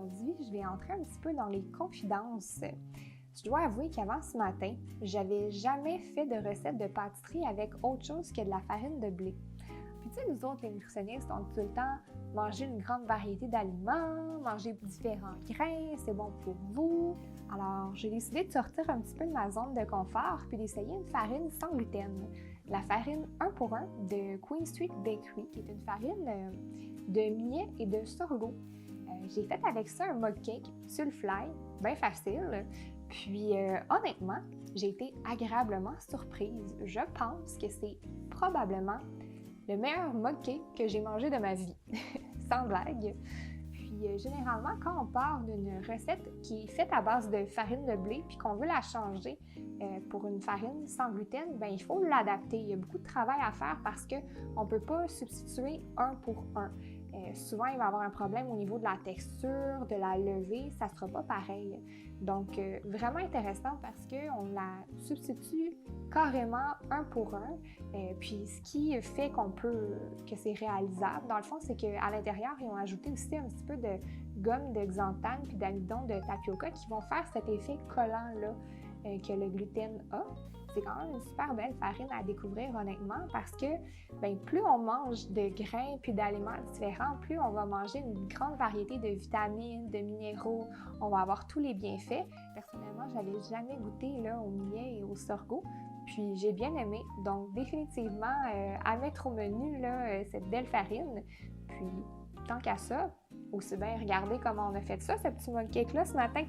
Aujourd'hui, je vais entrer un petit peu dans les confidences. Je dois avouer qu'avant ce matin, j'avais jamais fait de recette de pâtisserie avec autre chose que de la farine de blé. Puis tu sais, nous autres, les nutritionnistes, on dit tout le temps manger une grande variété d'aliments, manger différents grains, c'est bon pour vous. Alors, j'ai décidé de sortir un petit peu de ma zone de confort puis d'essayer une farine sans gluten. La farine 1 pour 1 de Queen Street Bakery, qui est une farine de millet et de sorgho. J'ai fait avec ça un mug cake sur le fly, bien facile. Puis honnêtement, j'ai été agréablement surprise. Je pense que c'est probablement le meilleur mug cake que j'ai mangé de ma vie, sans blague. Puis généralement, quand on part d'une recette qui est faite à base de farine de blé puis qu'on veut la changer pour une farine sans gluten, ben il faut l'adapter. Il y a beaucoup de travail à faire parce qu'on ne peut pas substituer un pour un. Souvent, il va y avoir un problème au niveau de la texture, de la levée, ça ne sera pas pareil. Donc, vraiment intéressant parce qu'on la substitue carrément un pour un. Puis, ce qui fait que c'est réalisable, dans le fond, c'est qu'à l'intérieur, ils ont ajouté aussi un petit peu de gomme de xanthane puis d'amidon de tapioca qui vont faire cet effet collant-là que le gluten a. C'est quand même une super belle farine à découvrir honnêtement parce que plus on mange de grains puis d'aliments différents, plus on va manger une grande variété de vitamines, de minéraux, on va avoir tous les bienfaits. Personnellement, je n'avais jamais goûté au millet et au sorgho, puis j'ai bien aimé. Donc définitivement, à mettre au menu cette belle farine. Puis tant qu'à ça, aussi bien regarder comment on a fait ça, ce petit mug cake-là ce matin.